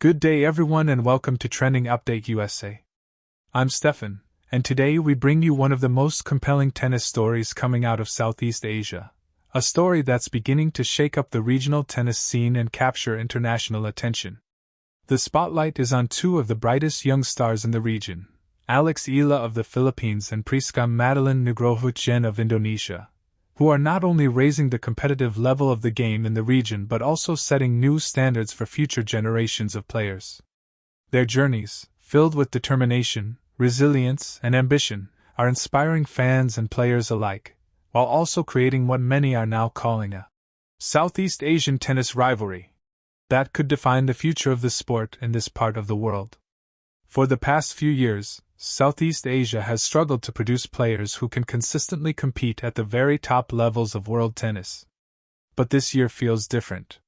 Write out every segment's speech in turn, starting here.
Good day everyone and welcome to Trending Update USA. I'm Stefan, and today we bring you one of the most compelling tennis stories coming out of Southeast Asia. A story that's beginning to shake up the regional tennis scene and capture international attention. The spotlight is on two of the brightest young stars in the region, Alex Eala of the Philippines and Priska Madelyn Nugroho Chen of Indonesia, who are not only raising the competitive level of the game in the region but also setting new standards for future generations of players. Their journeys, filled with determination, resilience, and ambition, are inspiring fans and players alike, while also creating what many are now calling a Southeast Asian tennis rivalry that could define the future of the sport in this part of the world. For the past few years, Southeast Asia has struggled to produce players who can consistently compete at the very top levels of world tennis. But this year feels different.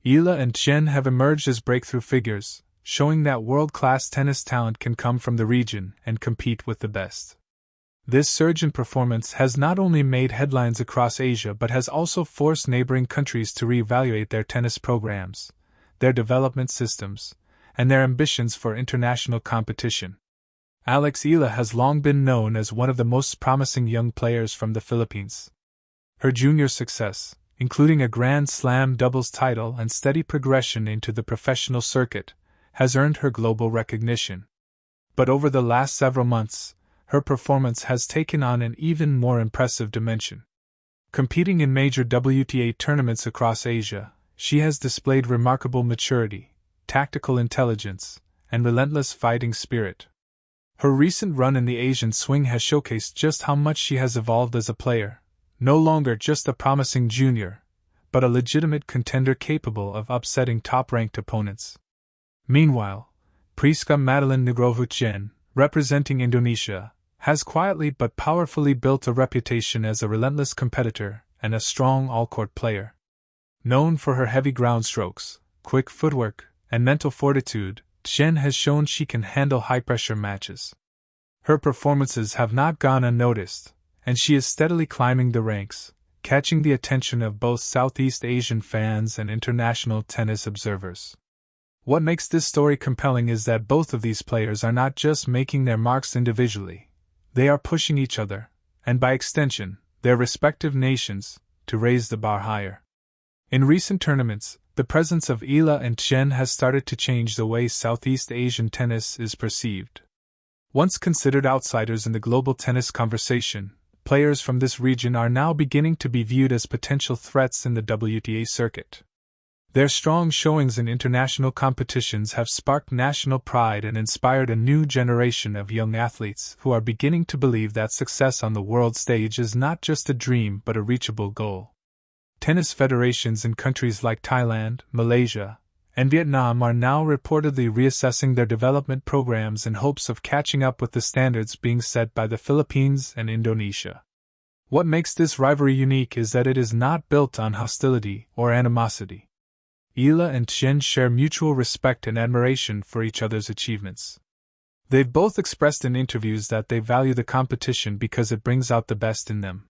Eala and Tjen have emerged as breakthrough figures, showing that world-class tennis talent can come from the region and compete with the best. This surge in performance has not only made headlines across Asia but has also forced neighboring countries to reevaluate their tennis programs, their development systems, and their ambitions for international competition. Alex Eala has long been known as one of the most promising young players from the Philippines. Her junior success, including a Grand Slam doubles title and steady progression into the professional circuit, has earned her global recognition. But over the last several months, her performance has taken on an even more impressive dimension. Competing in major WTA tournaments across Asia, she has displayed remarkable maturity, tactical intelligence, and relentless fighting spirit. Her recent run in the Asian swing has showcased just how much she has evolved as a player, no longer just a promising junior, but a legitimate contender capable of upsetting top-ranked opponents. Meanwhile, Priska Madelyn Nugroho Chen, representing Indonesia, has quietly but powerfully built a reputation as a relentless competitor and a strong all-court player. Known for her heavy ground strokes, quick footwork, and mental fortitude, Chen has shown she can handle high-pressure matches. Her performances have not gone unnoticed, and she is steadily climbing the ranks, catching the attention of both Southeast Asian fans and international tennis observers. What makes this story compelling is that both of these players are not just making their marks individually. They are pushing each other, and by extension, their respective nations, to raise the bar higher. In recent tournaments, the presence of Eala and Tjen has started to change the way Southeast Asian tennis is perceived. Once considered outsiders in the global tennis conversation, players from this region are now beginning to be viewed as potential threats in the WTA circuit. Their strong showings in international competitions have sparked national pride and inspired a new generation of young athletes who are beginning to believe that success on the world stage is not just a dream but a reachable goal. Tennis federations in countries like Thailand, Malaysia, and Vietnam are now reportedly reassessing their development programs in hopes of catching up with the standards being set by the Philippines and Indonesia. What makes this rivalry unique is that it is not built on hostility or animosity. Eala and Tjen share mutual respect and admiration for each other's achievements. They've both expressed in interviews that they value the competition because it brings out the best in them.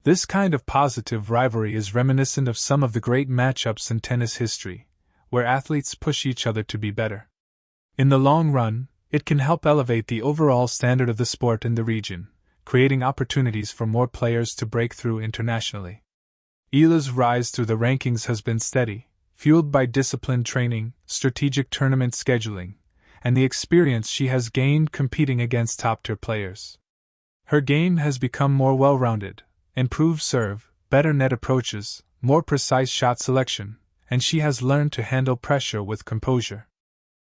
This kind of positive rivalry is reminiscent of some of the great matchups in tennis history, where athletes push each other to be better. In the long run, it can help elevate the overall standard of the sport in the region, creating opportunities for more players to break through internationally. Eala's rise through the rankings has been steady, fueled by disciplined training, strategic tournament scheduling, and the experience she has gained competing against top-tier players. Her game has become more well-rounded, improved serve, better net approaches, more precise shot selection, and she has learned to handle pressure with composure.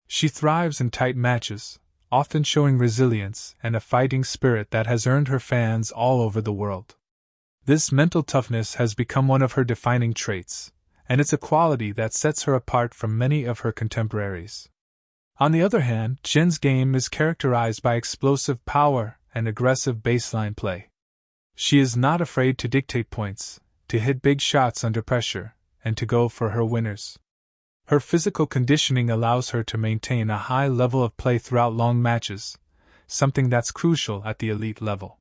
She thrives in tight matches, often showing resilience and a fighting spirit that has earned her fans all over the world. This mental toughness has become one of her defining traits, and it's a quality that sets her apart from many of her contemporaries. On the other hand, Tjen's game is characterized by explosive power and aggressive baseline play. She is not afraid to dictate points, to hit big shots under pressure, and to go for her winners. Her physical conditioning allows her to maintain a high level of play throughout long matches, something that's crucial at the elite level.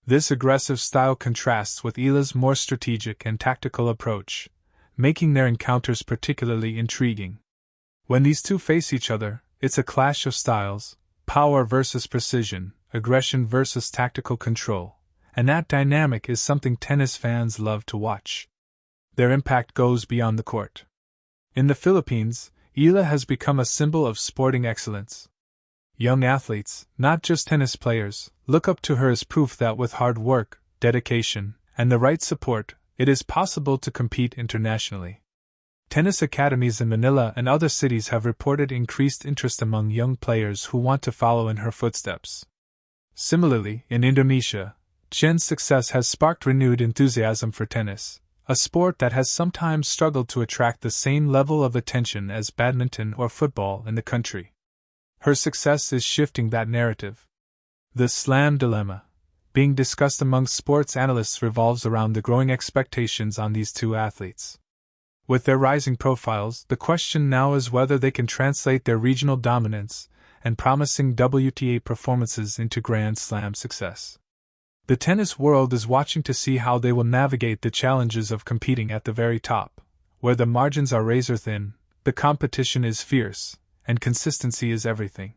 This aggressive style contrasts with Eala's more strategic and tactical approach, making their encounters particularly intriguing. When these two face each other, it's a clash of styles, power versus precision, aggression versus tactical control, and that dynamic is something tennis fans love to watch. Their impact goes beyond the court. In the Philippines, Eala has become a symbol of sporting excellence. Young athletes, not just tennis players, look up to her as proof that with hard work, dedication, and the right support, it is possible to compete internationally. Tennis academies in Manila and other cities have reported increased interest among young players who want to follow in her footsteps. Similarly, in Indonesia, Chen's success has sparked renewed enthusiasm for tennis, a sport that has sometimes struggled to attract the same level of attention as badminton or football in the country. Her success is shifting that narrative. The slam dilemma, being discussed among sports analysts, revolves around the growing expectations on these two athletes. With their rising profiles, the question now is whether they can translate their regional dominance and promising WTA performances into Grand Slam success. The tennis world is watching to see how they will navigate the challenges of competing at the very top, where the margins are razor thin, the competition is fierce, and consistency is everything.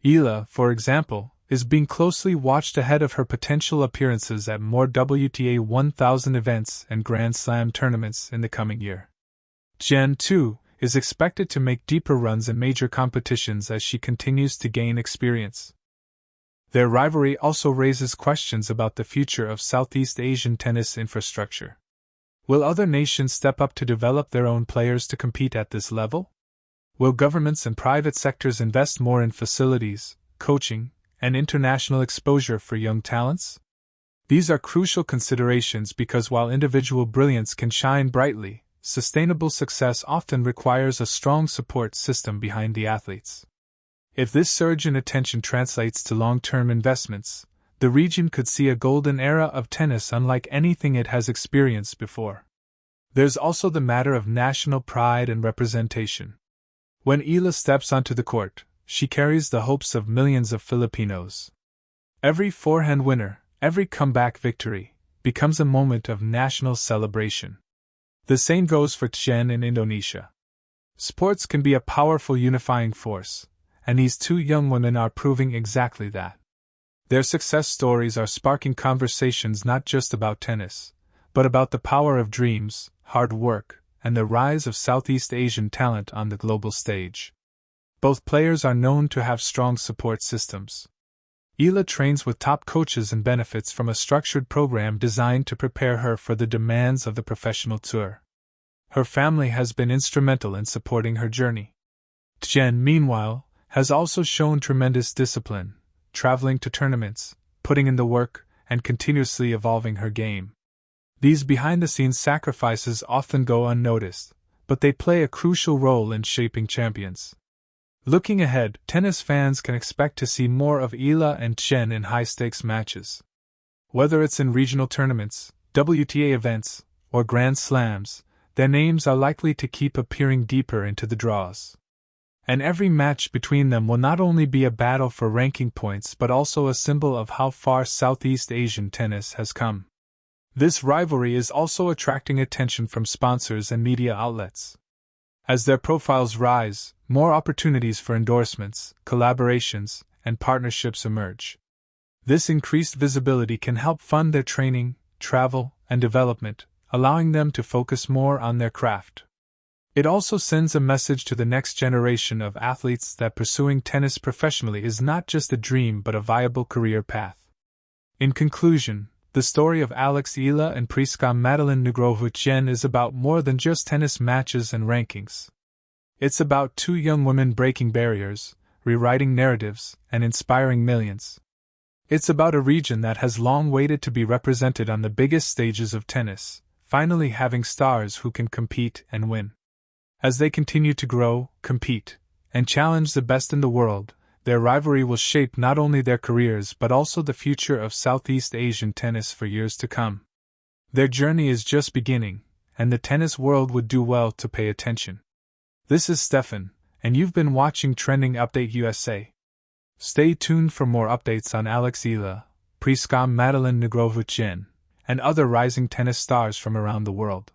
Eala, for example, is being closely watched ahead of her potential appearances at more WTA 1000 events and Grand Slam tournaments in the coming year. Chen, too, is expected to make deeper runs in major competitions as she continues to gain experience. Their rivalry also raises questions about the future of Southeast Asian tennis infrastructure. Will other nations step up to develop their own players to compete at this level? Will governments and private sectors invest more in facilities, coaching, and international exposure for young talents? These are crucial considerations because while individual brilliance can shine brightly, sustainable success often requires a strong support system behind the athletes. If this surge in attention translates to long-term investments, the region could see a golden era of tennis unlike anything it has experienced before. There's also the matter of national pride and representation. When Eala steps onto the court, she carries the hopes of millions of Filipinos. Every forehand winner, every comeback victory, becomes a moment of national celebration. The same goes for Chen in Indonesia. Sports can be a powerful unifying force, and these two young women are proving exactly that. Their success stories are sparking conversations not just about tennis, but about the power of dreams, hard work, and the rise of Southeast Asian talent on the global stage. Both players are known to have strong support systems. Eala trains with top coaches and benefits from a structured program designed to prepare her for the demands of the professional tour. Her family has been instrumental in supporting her journey. Chen, meanwhile, has also shown tremendous discipline, traveling to tournaments, putting in the work, and continuously evolving her game. These behind-the-scenes sacrifices often go unnoticed, but they play a crucial role in shaping champions. Looking ahead, tennis fans can expect to see more of Eala and Chen in high-stakes matches. Whether it's in regional tournaments, WTA events, or Grand Slams, their names are likely to keep appearing deeper into the draws. And every match between them will not only be a battle for ranking points but also a symbol of how far Southeast Asian tennis has come. This rivalry is also attracting attention from sponsors and media outlets. As their profiles rise, more opportunities for endorsements, collaborations, and partnerships emerge. This increased visibility can help fund their training, travel, and development, allowing them to focus more on their craft. It also sends a message to the next generation of athletes that pursuing tennis professionally is not just a dream but a viable career path. In conclusion, the story of Alex Eala and Priska Madelyn Nugroho Chen is about more than just tennis matches and rankings. It's about two young women breaking barriers, rewriting narratives, and inspiring millions. It's about a region that has long waited to be represented on the biggest stages of tennis, finally having stars who can compete and win. As they continue to grow, compete, and challenge the best in the world, their rivalry will shape not only their careers but also the future of Southeast Asian tennis for years to come. Their journey is just beginning, and the tennis world would do well to pay attention. This is Stefan, and you've been watching Trending Update USA. Stay tuned for more updates on Alex Eala, Priska Madelyn Nugroho Chen, and other rising tennis stars from around the world.